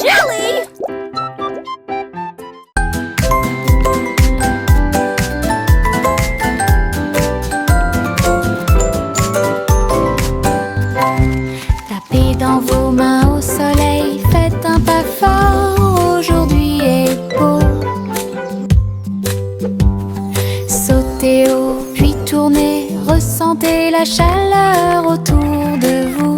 jelly! Tapez dans vos mains au soleil, faites un pas fort, aujourd'hui est beau. Sautez haut, puis tournez, ressentez la chaleur autour de vous.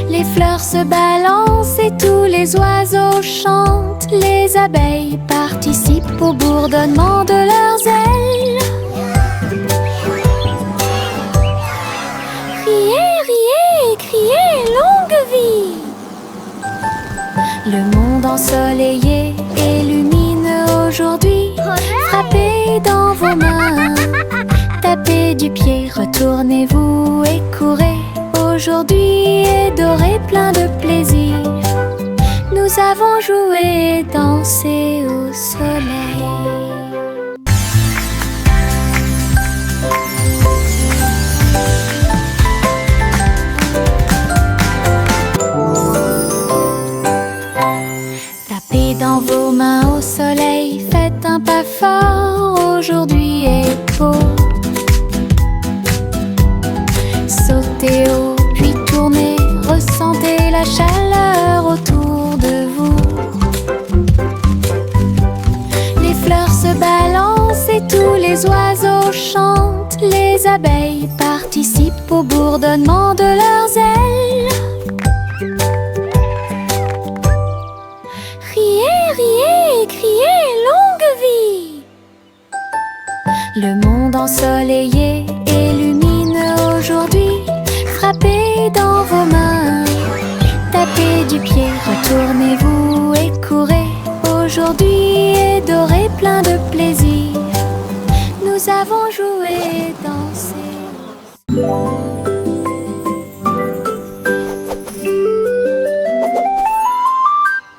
Les fleurs se balancent et tous les oiseaux chantent. Les abeilles participent au bourdonnement de leurs ailes. Riez, riez, criez, longue vie! Le monde ensoleillé et lumineux aujourd'hui. Frappez dans vos mains, tapez du pied, retournez-vous et courez. Aujourd'hui est doré, plein de plaisir. Nous avons joué et dansé au soleil. Tapez dans vos mains au soleil, faites un pas fort, aujourd'hui est beau. Sautez haut, puis tournez, ressentez la chaleur autour de vous. Les fleurs se balancent et tous les oiseaux chantent. Les abeilles participent au bourdonnement de leurs ailes. Riez, riez, criez, longue vie! Le monde ensoleillé et lumineux aujourd'hui. Frappez dans vos mains, tapez du pied, retournez-vous et courez. Aujourd'hui est doré, plein de plaisir. Nous avons joué et dansé.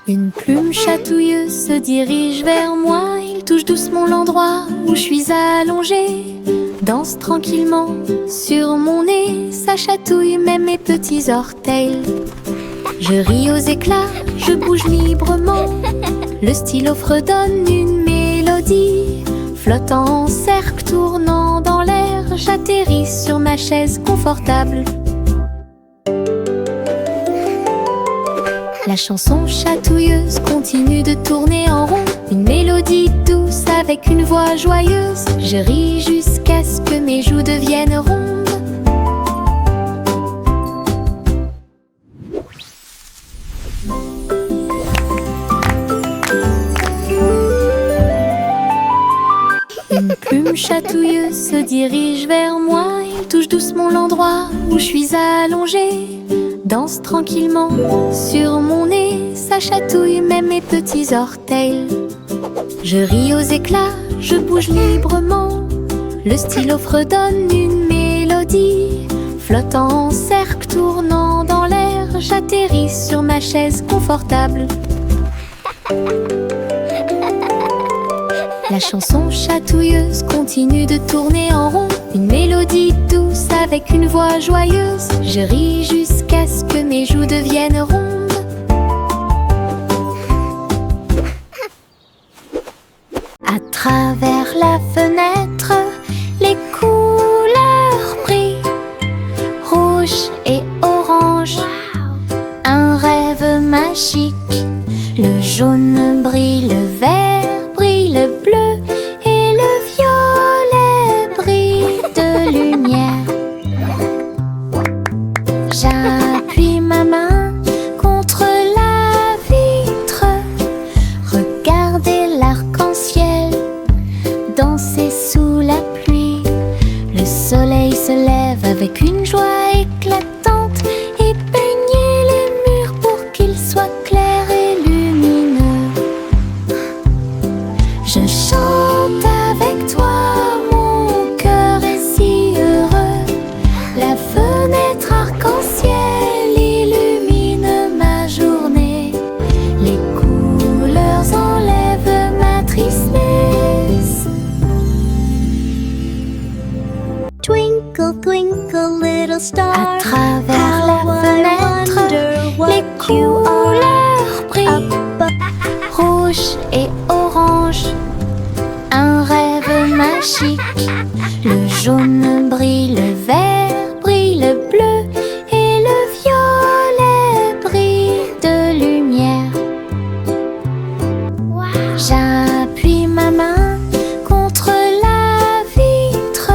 Une plume chatouilleuse se dirige vers moi. Il touche doucement l'endroit où je suis allongée. Danse tranquillement sur mon nez. Ça chatouille même mes petits orteils. Je ris aux éclats, je bouge librement. Le stylo fredonne une mélodie. Flottant en cercle, tournant dans l'air, j'atterris sur ma chaise confortable. La chanson chatouilleuse continue de tourner en rond. Une mélodie douce avec une voix joyeuse. Je ris jusqu'à ce que mes joues deviennent rondes. Une plume chatouilleuse se dirige vers moi. Il touche doucement l'endroit où je suis allongée. Danse tranquillement sur mon nez. Ça chatouille même mes petits orteils. Je ris aux éclats, je bouge librement. Le stylo fredonne une mélodie. Flottant en cercle, tournant dans l'air, j'atterris sur ma chaise confortable. La chanson chatouilleuse continue de tourner en rond. Une mélodie douce avec une voix joyeuse. Je ris jusqu'à ce que mes joues deviennent rondes. À travers la fenêtre, les couleurs brillent. Rouge et orange, un rêve magique. Le jaune brille, le vert brille, le bleu et le violet brillent de lumière. J'appuie ma main contre la vitre. Regardez l'arc-en-ciel danser sous la pluie. Le soleil se lève avec une joie éclatante et peignez les murs pour qu'ils soient clairs et lumineux. Je chante avec toi, mon cœur est si heureux. La fenêtre arc-en-ciel illumine ma journée. Les couleurs enlèvent ma tristesse. Twinkle, twinkle, little star. À travers la fenêtre, les couleurs brillent, rouge et orange, un rêve magique. Le jaune brille, le vert brille, le bleu et le violet brillent de lumière. J'appuie ma main contre la vitre,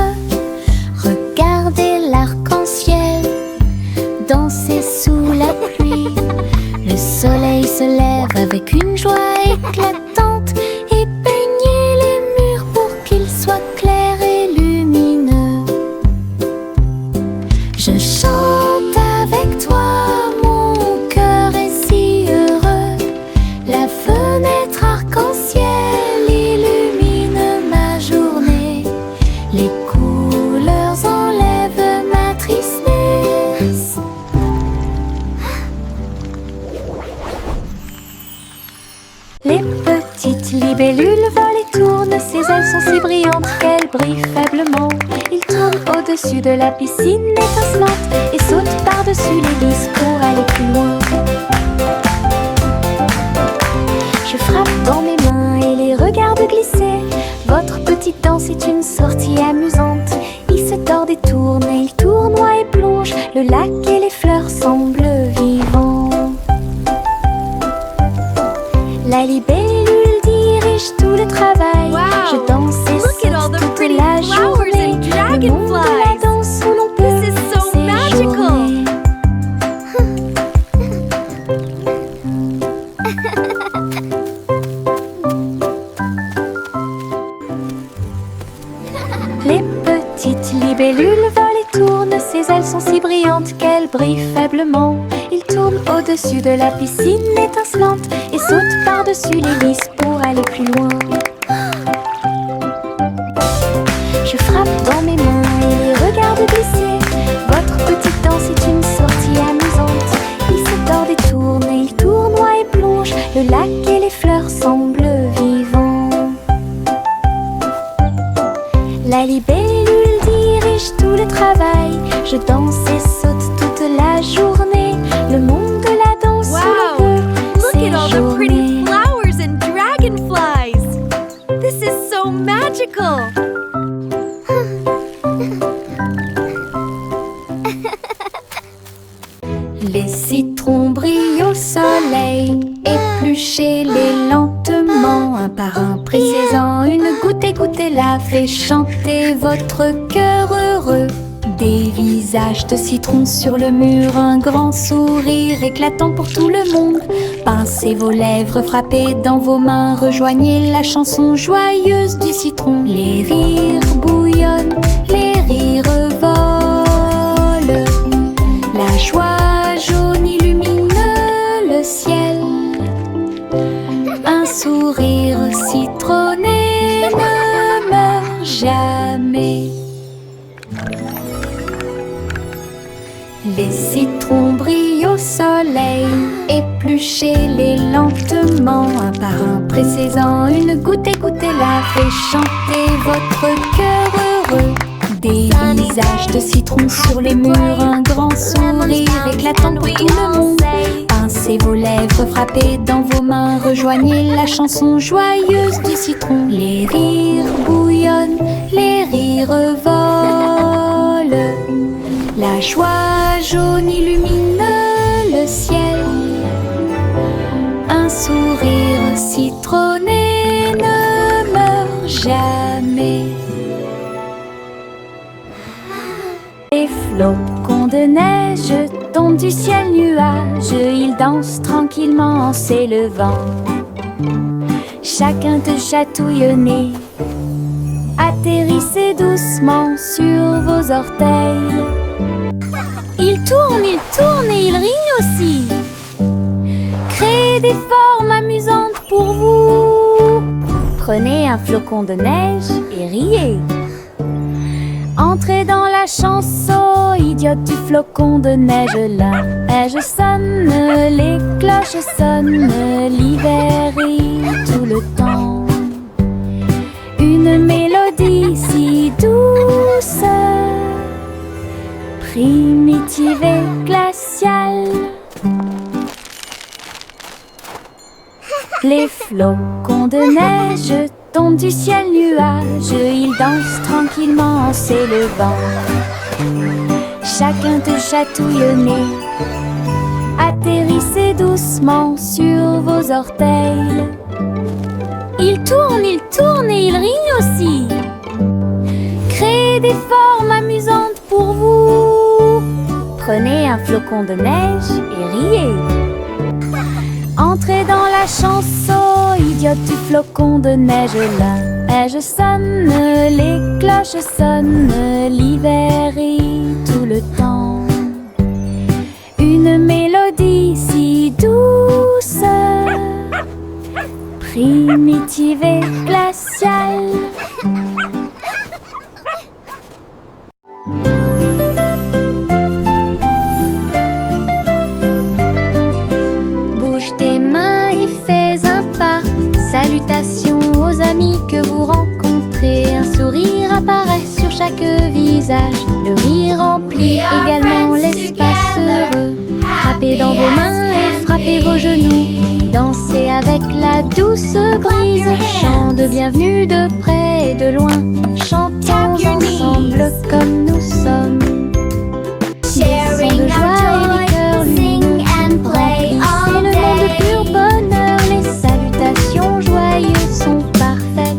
regardez l'arc-en-ciel danser sous la pluie. Le soleil se lève avec une joie éclatante et peignez les murs pour qu'ils soient clairs et lumineux. Je chante avec toi, mon cœur est si heureux. La fenêtre arc-en-ciel illumine ma journée. Les couleurs enlèvent ma tristesse. Les petites libellules volent et tournent, ses ailes sont si brillantes qu'elles brillent faiblement. Ils tournent au-dessus de la piscine étincelante et sautent par-dessus les lisses pour aller plus loin. Je frappe dans mes mains et les regarde glisser. Votre petite danse est une sortie amusante. Ils se tordent et tournent, et ils tournoient et plongent. Le lac et les fleurs semblent vivants. La libellule dirige tout le travail. Je danse et saute toute la journée. Le monde de la danse où l'on peut séjourner. Les petites libellules volent et tournent, ses ailes sont si brillantes qu'elles brillent faiblement. Ils tournent au-dessus de la piscine étincelante et sautent par-dessus les lisses pour aller plus loin. Je frappe dans mes mains et les regarde glisser. Votre petite danse est une sortie amusante. Ils se tordent et tournent, et ils tournoient et plongent. Le lac et les fleurs semblent vivants. La libellule dirige tout le travail. Je danse et saute toute la journée. Le monde de la danse où l'on peut Look at all the pretty séjourner. flowers and dragonflies! This is so magical! Les citrons brillent au soleil, épluchez-les lentement, un par un, pressez-en une goutte et goûtez-la, fait chanter votre cœur heureux. Des visages de citrons sur le mur, un grand sourire éclatant pour tout le monde. Pincez vos lèvres, frappez dans vos mains, rejoignez la chanson joyeuse du citron. Les rires bouillonnent, les rires volent, la joie jaune illumine le ciel. Un sourire citronné ne meurt jamais. Les citrons brillent au soleil, épluchez-les lentement, un par un, pressez-en une goutte et goûtez-la, fait chanter votre cœur heureux. Des visages de citrons sur les murs, un grand sourire éclatant pour tout le monde. Pincez vos lèvres, frappez dans vos mains, rejoignez la chanson joyeuse du citron. Les rires bouillonnent, les rires volent, la joie jaune illumine le ciel. Un sourire citronné ne meurt jamais. Les flocons de neige tombent du ciel nuage, ils dansent tranquillement en s'élevant. Chacun te chatouille au nez, atterrissez doucement sur vos orteils. Ils tournent et ils rient aussi. Créez des formes amusantes pour vous. Prenez un flocon de neige et riez. Entrez dans la chanson idiote du flocon de neige. La neige sonne, les cloches sonnent, l'hiver rit tout le temps. Une mélodie si douce, primitive et glaciale. Flocons de neige tombent du ciel nuage, ils dansent tranquillement en s'élevant. Chacun te chatouille le nez, atterrissez doucement sur vos orteils. Ils tournent et ils rient aussi. Créez des formes amusantes pour vous. Prenez un flocon de neige et riez. Entrez dans la chanson idiote du flocon de neige. La neige sonne, les cloches sonnent, l'hiver rit tout le temps. Une mélodie si douce, primitive et glaciale. Bouge tes mains et fais un pas. Salutations aux amis que vous rencontrez. Un sourire apparaît sur chaque visage. Le rire remplit également l'espace heureux. Frappez dans vos mains et frappez vos genoux. Dansez avec la douce brise. Chant de bienvenue de près et de loin. Chantons ensemble comme nous sommes. Des sons de joie et des cœurs lumineux. C'est le monde de pur bonheur. Les salutations joyeuses sont parfaites.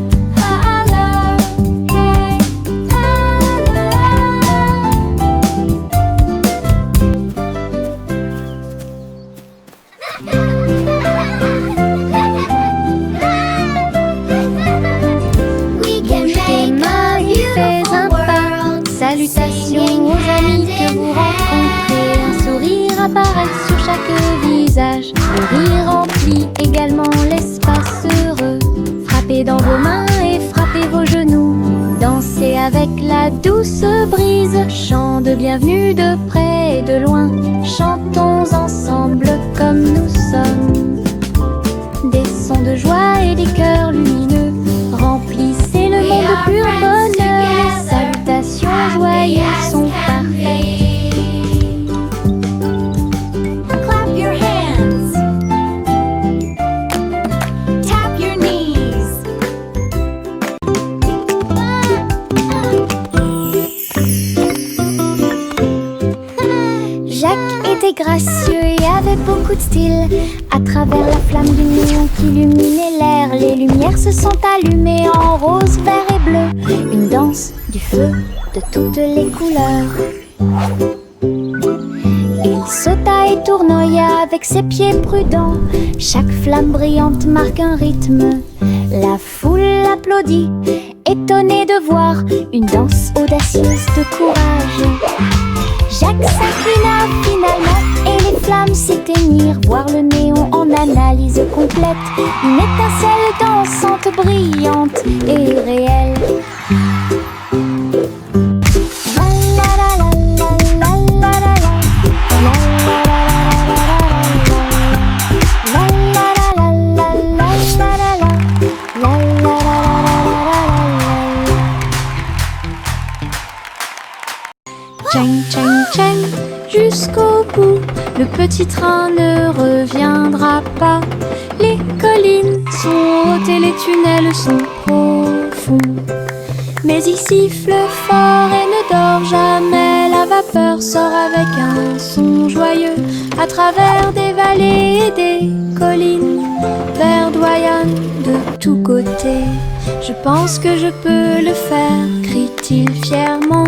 Bouge tes mains et fais un pas. Salutations aux amis que vous rencontrez. Un sourire apparaît sur chaque visage. Le rire remplit également l'espace heureux. Frappez dans vos mains et frappez vos genoux. Dansez avec la douce brise. Chant de bienvenue de près et de loin. Chantons ensemble comme nous sommes. Des sons de joie et des cœurs lumineux. Remplissez le monde de pur bonheur. Les salutations joyeuses sont parfaites. Clap your hands. Tap your knees. Jacques était gracieux et avait beaucoup de style. À travers la flamme du néon qui illuminait l'air, les lumières se sont allumées en rose, vert et bleu. Une danse du feu de toutes les couleurs. Il sauta et tournoya avec ses pieds prudents. Chaque flamme brillante marque un rythme. La foule applaudit, étonnée de voir une danse audacieuse de courage. Jacques s'inclina finalement et les flammes s'éteignirent. Voir le néon en analyse complète. Une étincelle dansante, brillante et réelle. Tchang, tchang, tchang, jusqu'au bout, le petit train ne reviendra pas. Les collines sont hautes et les tunnels sont profonds. Mais il siffle fort et ne dort jamais. La vapeur sort avec un son joyeux à travers des vallées et des collines. Verdoyant de tous côtés. Je pense que je peux le faire, crie-t-il fièrement.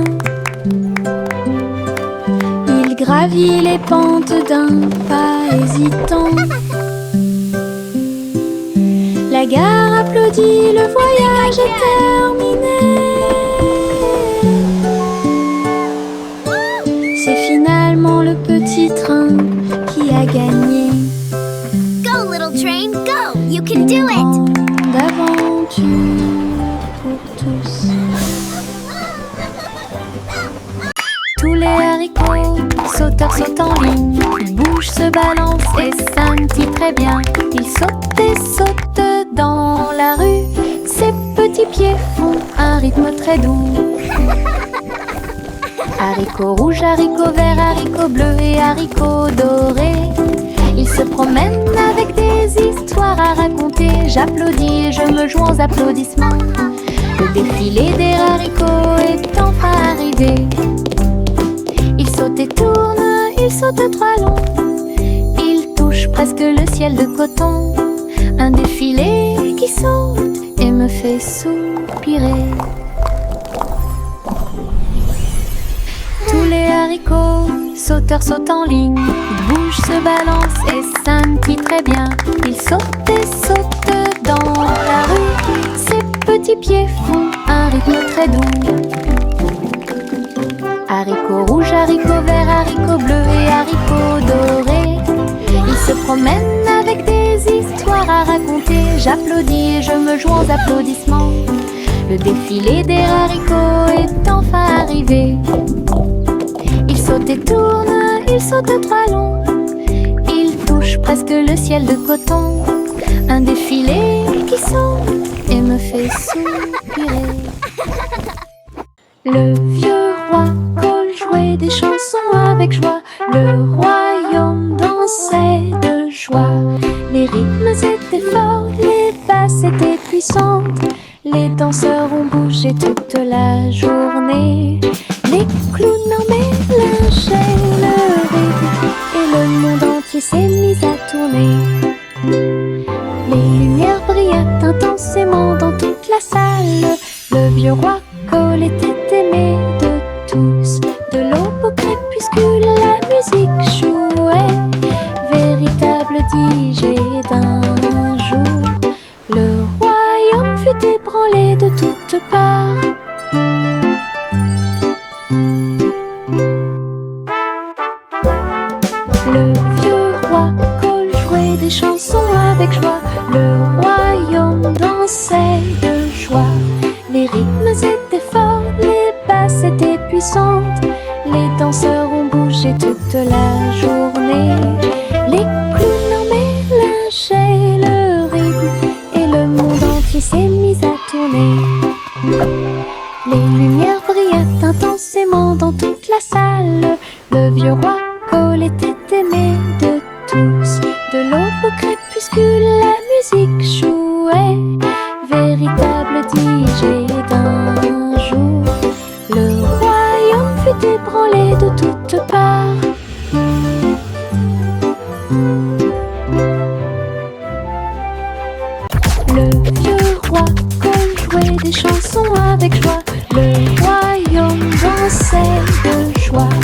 Il gravit les pentes d'un pas hésitant. La gare applaudit, le voyage est terminé. C'est finalement le petit train qui a gagné. Go, little train, go! You can do it! Grande aventure pour tous. Tous les haricots, sauteurs sautent en ligne. Ils bougent, se balancent et scintillent très bien. Ils sautent et sautent dans la rue. Ses petits pieds font un rythme très doux. Haricots rouges, haricots verts, haricots bleus et haricots dorés. Ils se promènent avec des histoires à raconter. j'applaudis et je me joins aux applaudissements. Le défilé des haricots est enfin arrivé. Il saute et tourne, il saute à trois longs. Il touche presque le ciel de coton. Un défilé qui saute et me fait soupirer. Tous les haricots sauteurs sautent en ligne. Ils bougent, se balancent et scintillent très bien. Ils sautent et sautent dans la rue. Ses petits pieds font un rythme très doux. Haricots rouges, haricots verts, haricots bleus et haricots dorés. Ils se promènent avec des histoires à raconter. J'applaudis et je me joins aux applaudissements. Le défilé des haricots est enfin arrivé. Il saute et tourne, il saute à trois longs. Il touche presque le ciel de coton. Un défilé qui saute et me fait soupirer. Le vieux roi Cole jouait des chansons avec joie. Le royaume dansait de joie. Les rythmes étaient forts, les basses étaient puissantes. Les danseurs ont bougé toute la journée. Les clowns en mélangeaient le rythme et le monde entier s'est mis à tourner. Les lumières brillaient intensément dans toute la salle. Le vieux roi Cole était aimé de tous. De l'aube au crépuscule, la musique jouait. Véritable DJ d'un jour. Le royaume fut ébranlé de toutes parts. Le vieux roi Cole jouait des chansons avec joie. Le royaume dansait de joie. Les rythmes étaient forts, les basses étaient puissantes. Les danseurs ont bougé toute la journée. Les clowns en mélangeaient le rythme et le monde entier s'est mis à tourner. Les lumières brillaient intensément dans toute la salle. Le vieux roi Cole était aimé de tous. De l'aube au crépuscule, la musique jouait. Véritable DJ d'un jour. Le royaume fut ébranlé de toutes parts. Le vieux roi Cole jouait des chansons avec joie. Le royaume dansait de joie.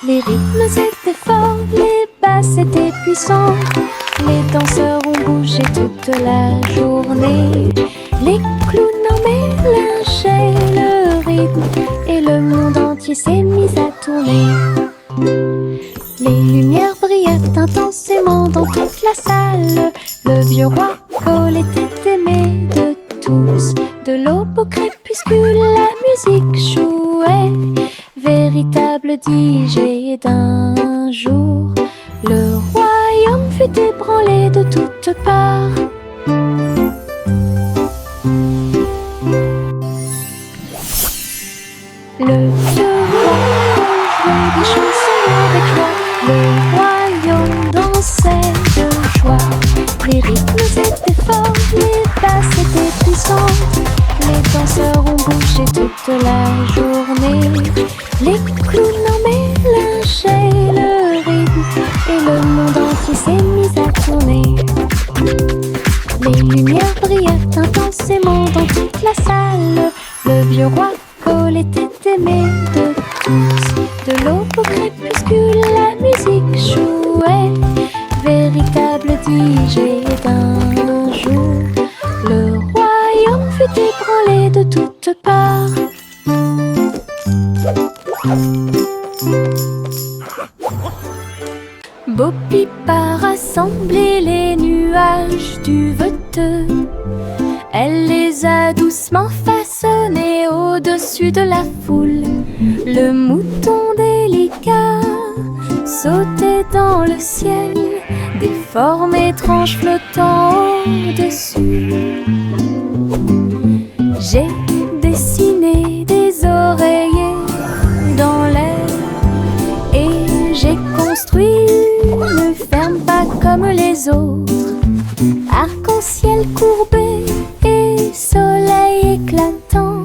Les rythmes étaient forts, les basses étaient puissantes. Les danseurs ont bougé toute la journée. Les clowns en mélangeaient le rythme et le monde entier s'est mis à tourner. Les lumières brillaient intensément dans toute la salle. Le vieux roi Cole était aimé de tous. De l'aube au crépuscule, la musique jouait. Véritable DJ d'un jour. Le royaume fut ébranlé de toutes parts. Le vieux roi jouait des chansons avec joie. Le royaume dansait de joie. Les rythmes étaient forts, les basses étaient puissantes. Les danseurs ont bougé toute la journée. Les clowns en mélangeaient le rythme et le monde entier s'est mis à tourner. Les lumières brillaient intensément dans toute la salle. Le vieux roi Cole était aimé de tous. De l'aube au crépuscule, la musique jouait. Véritable DJ d'un jour. Le royaume fut ébranlé de toutes parts. Bo Peep a rassemblé les nuages du Veteux. Elle les a doucement façonnés au-dessus de la foule. Le mouton délicat sautait dans le ciel, des formes étranges flottant au-dessus. J'ai dessiné des oreillers dans l'air et j'ai construit une ferme pas comme les autres. Arc-en-ciel Arc-en-ciel courbé et soleil éclatant,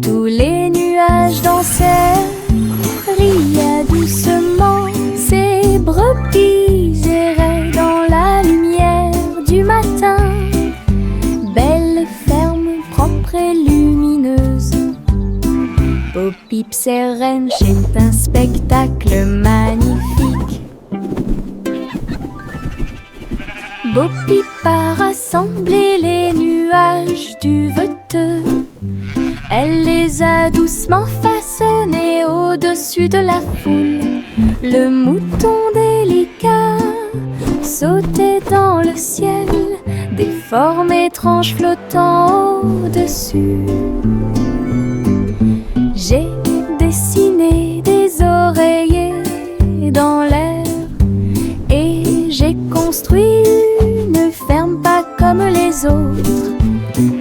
tous les nuages dansaient, riaient doucement. Ces brebis erraient dans la lumière du matin. Belle ferme propre et lumineuse, Bo Peep ses Ranch est un spectacle magnifique. Bo Peep a rassemblé les nuages du Veteux. Elle les a doucement façonnés au-dessus de la foule. Le mouton délicat sautait dans le ciel, des formes étranges flottant au-dessus. J'ai dessiné des oreillers dans l'air et j'ai construit une ferme pas comme les autres.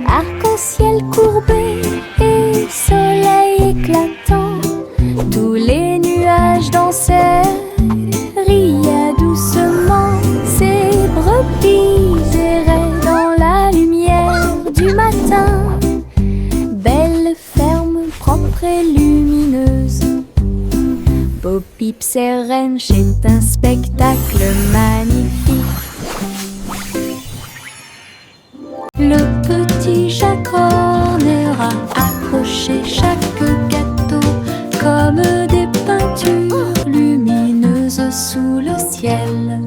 Arc-en-ciel courbé et soleil éclatant, tous les nuages dansaient, riaient doucement. Ces brebis erraient dans la lumière du matin. Belle ferme propre et lumineuse, Bo Peep ses Ranch est un spectacle magnifique. Le petit Jack Horner a accroché chaque gâteau comme des peintures lumineuses sous le ciel.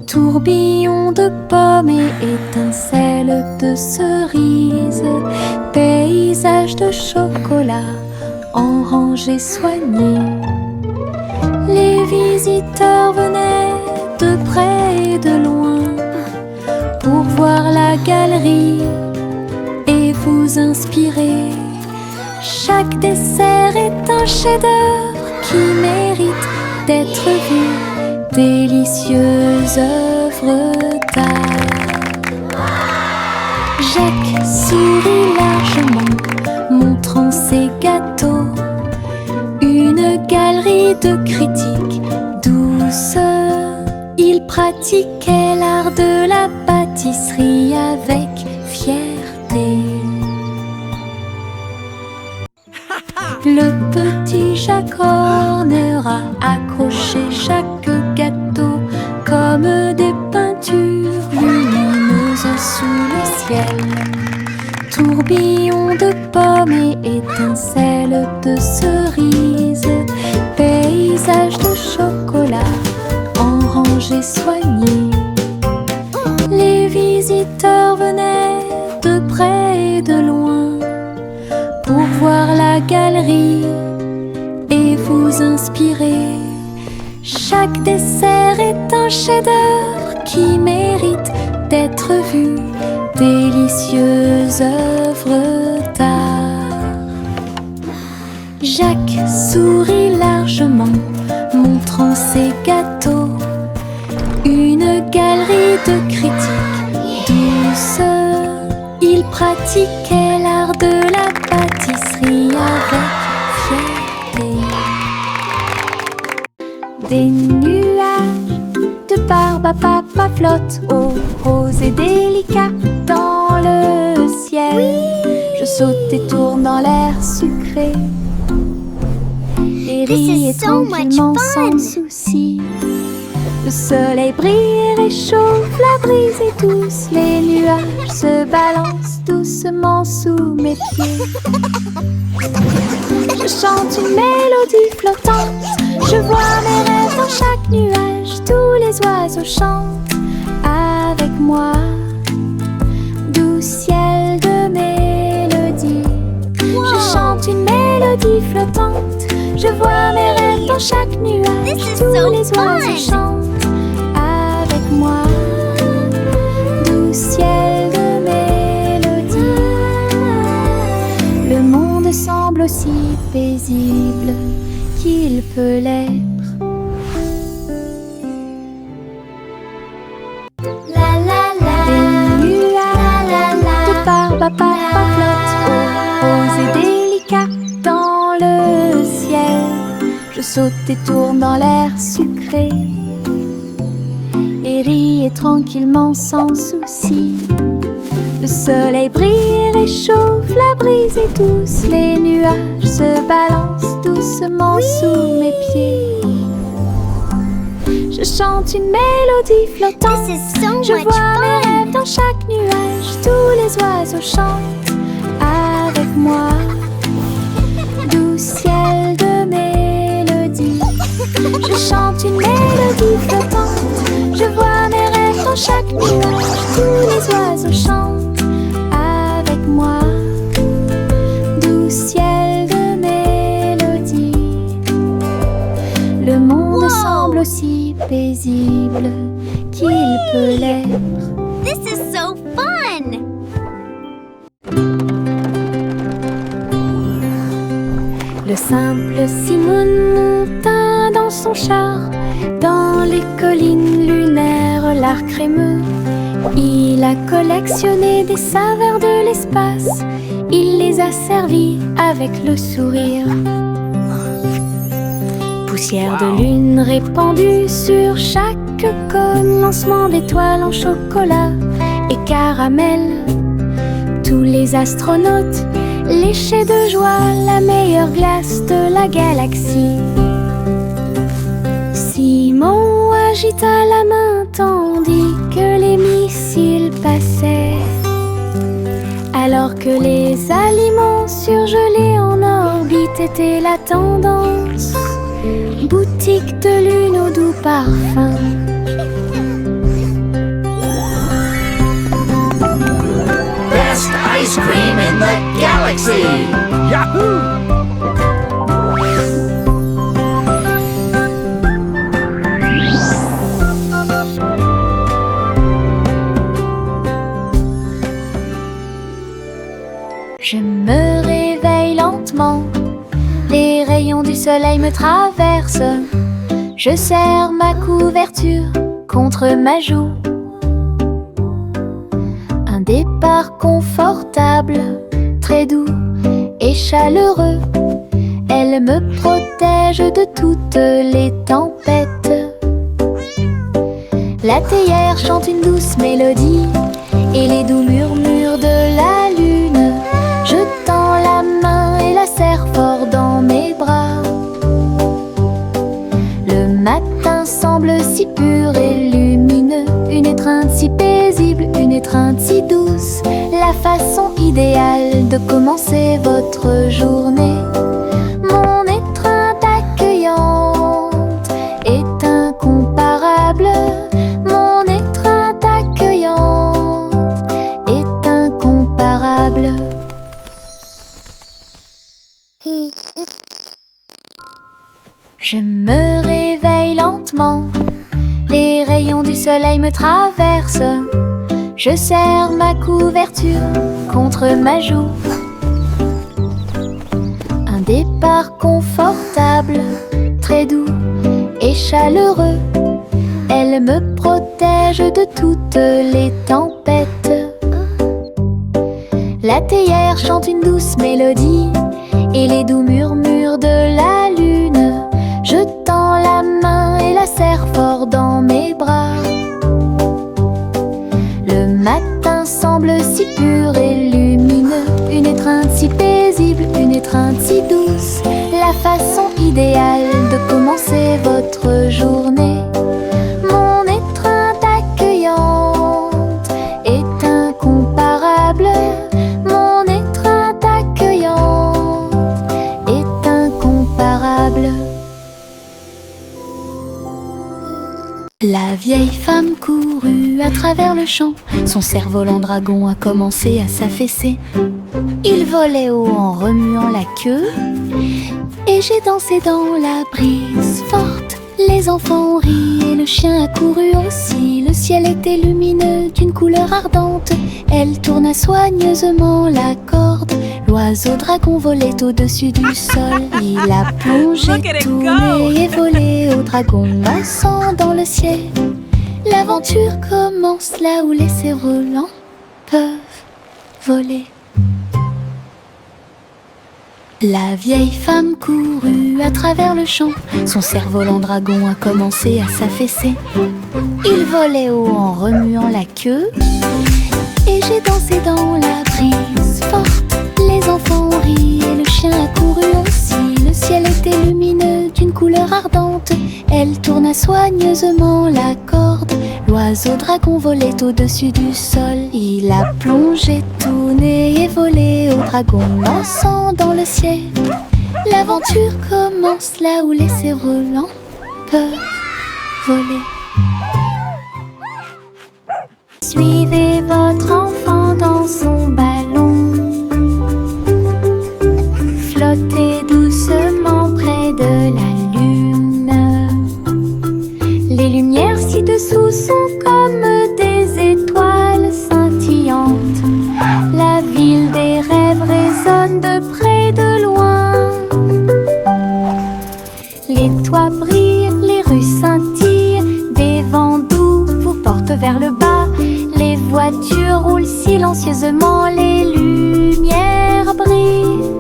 Tourbillon de pommes et étincelles de cerises, paysage de chocolat en rangées soignées. Les visiteurs venaient de près et de loin pour voir la galerie et vous inspirer. Chaque dessert est un chef-d'œuvre qui mérite d'être vu. Délicieuses œuvres d'art. Jacques sourit largement, montrant ses gâteaux. Une galerie de critiques douce. Il pratiquait l'art de la pâtisserie avec fierté. Le petit Jack Horner a accroché chaque gâteau comme des peintures lumineuses sous le ciel. Tourbillon de pommes et étincelles de cerises, paysage de chocolat en rangées soignées. Les visiteurs venaient de près et de loin pour voir la galerie et vous inspirer. Chaque dessert est un chef-d'œuvre qui mérite d'être vu. Délicieuses œuvres d'art. Jacques sourit largement, montrant ses gâteaux. Une galerie de critiques douce. Il pratiquait l'art de la pâtisserie avec fierté. Des nuages de barbe à papa flottent, au rose et délicat dans le ciel. Oui. Je saute et tourne dans l'air sucré et ris et tranquillement sans souci. Le soleil brille et réchauffe, la brise est douce. Les nuages se balancent doucement sous mes pieds. Je chante une mélodie flottante, je vois mes rêves dans chaque nuage. Tous les oiseaux chantent avec moi. Doux ciel de mélodie, je chante une mélodie flottante, je vois mes rêves dans chaque nuage. Tous les oiseaux chantent avec moi. Doux ciel de mélodie, le monde semble aussi paisible qu'il peut l'être. Papa flotte, rose et délicat dans le ciel. Je saute et tourne dans l'air sucré et riez tranquillement sans souci. Le soleil brille et réchauffe, la brise est douce, les nuages se balancent doucement sous mes pieds. Je chante une mélodie flottante, je vois mes rêves dans chaque nuage, tous les oiseaux chantent avec moi. Doux ciel de mélodie, je chante une mélodie flottante, je vois mes rêves dans chaque nuage, tous les oiseaux chantent avec moi. Doux ciel de mélodie, le monde semble aussi paisible qu'il peut l'être. This is so fun! Le simple Simon monta dans son char, dans les collines lunaires, l'art crémeux. Il a collectionné des saveurs de l'espace, il les a servis avec le sourire. Poussière de lune répandue sur chaque cône, lancement d'étoiles en chocolat et caramel. Tous les astronautes léchaient de joie la meilleure glace de la galaxie. Simon agita la main tandis que les missiles passaient, alors que les aliments surgelés en orbite étaient la tendance. Boutique de lune au doux parfum. Best ice cream in the galaxy! Yahoo! Je me réveille lentement, les rayons du soleil me traversent. Je serre ma couverture contre ma joue. Un départ confortable, très doux et chaleureux. Elle me protège de toutes les tempêtes. La théière chante une douce mélodie et les doux murmures de la lune. Je tends la main et la serre fort dans mes bras. Le matin semble si pur et lumineux, une étreinte si paisible, une étreinte si douce, la façon idéale de commencer votre journée. Mon étreinte accueillante est incomparable. Mon étreinte accueillante est incomparable. Je me réveille lentement, les rayons du soleil me traversent. Je serre ma couverture contre ma joue. Un départ confortable, très doux et chaleureux. Elle me protège de toutes les tempêtes. La théière chante une douce mélodie et les doux murmures de la lune. Je tends la main et la serre fort dans mes bras. Le matin semble si pur et lumineux, une étreinte si paisible, une étreinte si douce, la façon idéale de commencer votre journée. Mon étreinte accueillante est incomparable. Mon étreinte accueillante est incomparable. La vieille femme courut à travers le champ, son cerf-volant dragon a commencé à s'affaisser. Il volait haut en remuant la queue, et j'ai dansé dans la brise forte. Les enfants ont ri et le chien a couru aussi. Le ciel était lumineux d'une couleur ardente. Elle tourna soigneusement la corde. L'oiseau dragon volait au-dessus du sol. Il a plongé, tourné et volé au dragon dansant dans le ciel. L'aventure commence là où les cerfs-volants peuvent voler. La vieille femme courut à travers le champ. Son cerf-volant dragon a commencé à s'affaisser. Il volait haut en remuant la queue, et j'ai dansé dans la brise forte. Les enfants ont ri et le chien a couru aussi. Le ciel était lumineux d'une couleur ardente. Elle tourna soigneusement la corde. L'oiseau dragon volait au-dessus du sol. Il a plongé, tourné et volé au dragon dansant dans le ciel. L'aventure commence là où les cerfs-volants peuvent voler. Suivez votre enfant dans son ballon. Flottez doucement près de la lune. Les lumières ci-dessous sont comme des étoiles scintillantes. La ville des rêves résonne de près de loin. Les toits brillent, les rues scintillent. Des vents doux vous portent vers le bas. Les voitures roulent silencieusement, les lumières brillent.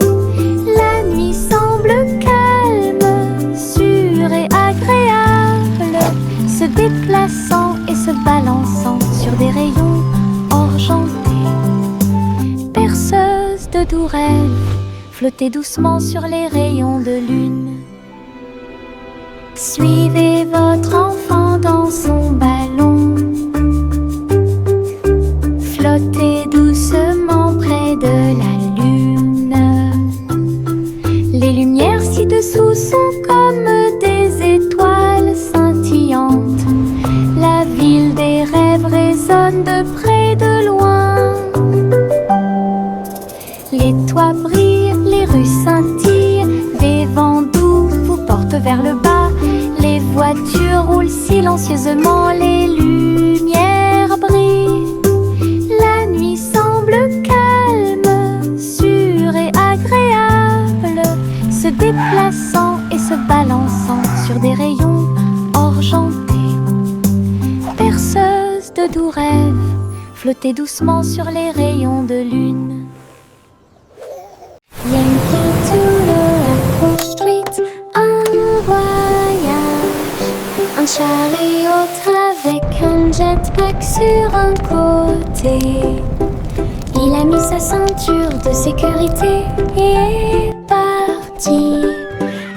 La nuit semble calme, sûre et agréable, se déplaçant et se balançant sur des rayons argentés. Berceuse de doux rêves, flottez doucement sur les rayons de lune. Suivez votre enfant dans son ballon. Flottez doucement près de la lune. Les lumières ci-dessous sont comme des étoiles scintillantes. La ville des rêves résonne de près de loin. Les toits brillent, les rues scintillent. Des vents doux vous portent vers le bas. Les voitures roulent silencieusement, les lumières brillent. La nuit semble calme, sûre et agréable, se déplaçant et se balançant sur des rayons argentés. Berceuse de doux rêves, flottez doucement sur les rayons de lune. Yankee to the Street, un voyage, un chariot avec un jetpack sur un côté. Il a mis sa ceinture de sécurité et est parti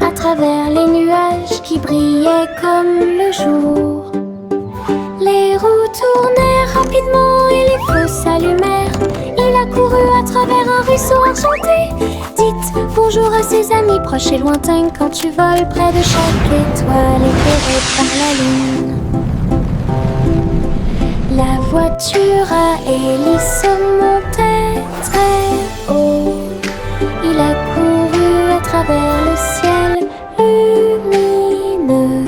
à travers les nuages qui brillaient comme le jour. Les roues tournèrent rapidement et les feux s'allumèrent. Il a couru à travers un ruisseau enchanté. Dites bonjour à ses amis proches et lointains quand tu voles près de chaque étoile éclairée par la lune. La voiture à hélice montait très haut. Il a couru à travers le ciel lumineux.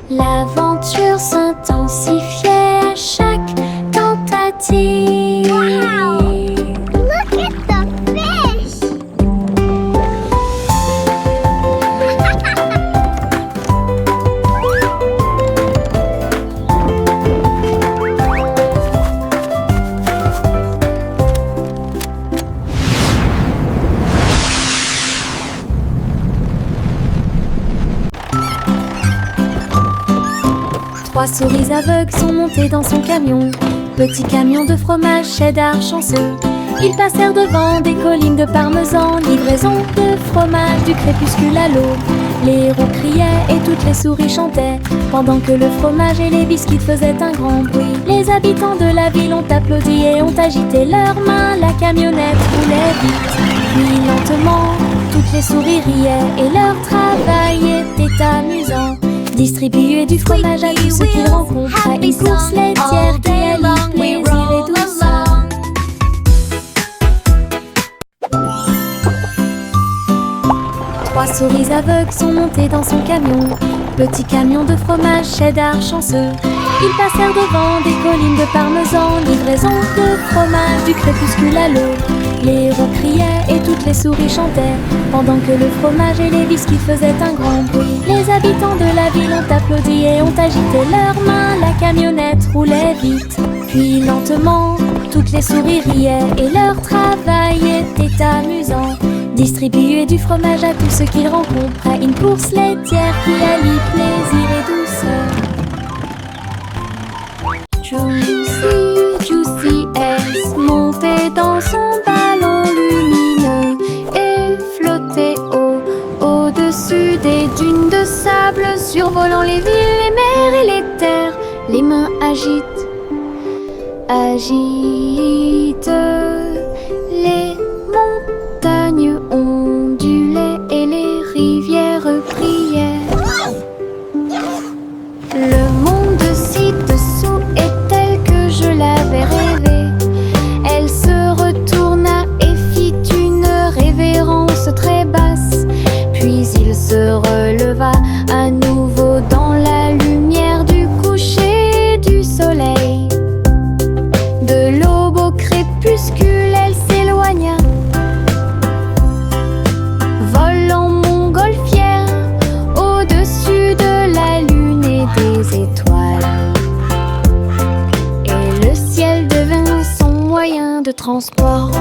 L'aventure s'intensifiait à chaque tentative. Wow! Look at the fish! Trois souris aveugles sont montées dans son camion. Petit camion de fromage cheddar chanceux. Ils passèrent devant des collines de parmesan. Livraison de fromage du crépuscule à l'aube. Les roues criaient et toutes les souris chantaient, pendant que le fromage et les biscuits faisaient un grand bruit. Les habitants de la ville ont applaudi et ont agité leurs mains. La camionnette roulait vite, puis lentement. Toutes les souris riaient et leur travail était amusant. Distribuer du fromage à tous ceux qu'ils rencontrent à une course laitière qui allie plaisir et douceur. Trois souris aveugles sont montées dans son camion. Petit camion de fromage cheddar chanceux. Ils passèrent devant des collines de parmesan. Livraison de fromage du crépuscule à l'aube. Les roues criaient et toutes les souris chantaient, pendant que le fromage et les biscuits faisaient un grand bruit. Les habitants de la ville ont applaudi et ont agité leurs mains. La camionnette roulait vite, puis lentement. Toutes les souris riaient et leur travail était amusant. Distribuer du fromage à tous ceux qu'il rencontre à une course laitière qui allie plaisir et douceur. Juicy S montait dans son ballon lumineux et flottait au-dessus des dunes de sable, survolant les villes, les mers et les terres. Les mains agitent les montagnes ondulaient et les rivières priaient. Le monde ci-dessous est tel que je l'avais rêvé. Elle se retourna et fit une révérence très basse. Puis il se releva à nouveau dans la lumière du coucher du soleil. De l'aube au crépuscule, elle s'éloigna, volant montgolfière au-dessus de la lune et des étoiles. Et le ciel devint son moyen de transport.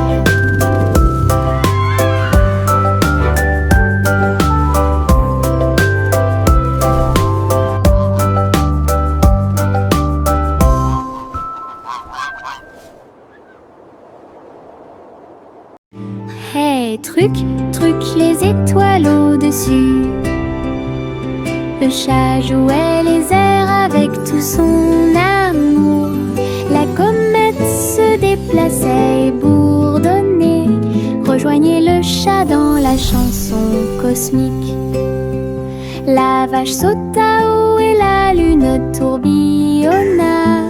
Hey, truc, les étoiles au-dessus. Le chat jouait les airs avec tout son amour. La comète se déplaçait et bourdonnait. Rejoignez le chat dans la chanson cosmique. La vache sauta haut et la lune tourbillonna.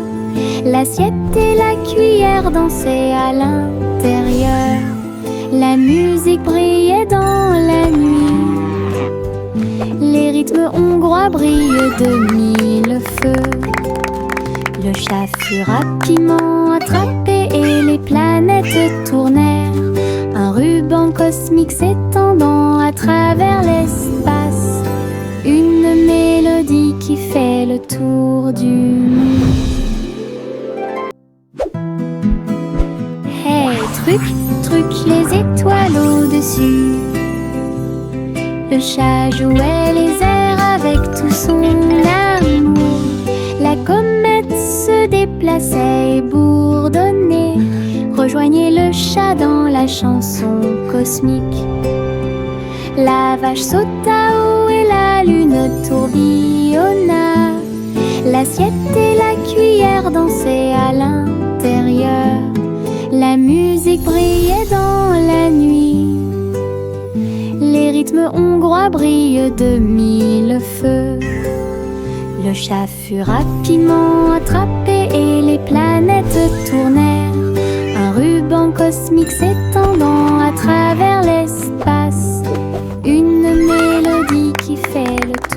L'assiette et la cuillère dansaient à l'intérieur. La musique brillait dans la nuit. Les rythmes hongrois brillent de mille feux. Le chat fut rapidement attrapé et les planètes tournèrent. Un ruban cosmique s'étendant à travers l'espace. Une mélodie qui fait le tour du monde. Hey, truc, les étoiles au-dessus. Le chat jouait les airs avec tout son amour. La comète se déplaçait et bourdonnait. Rejoignez le chat dans la chanson cosmique. La vache sauta haut et la lune tourbillonna. L'assiette et la cuillère dansaient à l'intérieur. La musique brillait dans la nuit. Les rythmes hongrois brillent de mille feux. Le chat fut rapidement attrapé et les planètes tournèrent. Un ruban cosmique s'étendant à travers l'espace. Une mélodie qui fait le tour.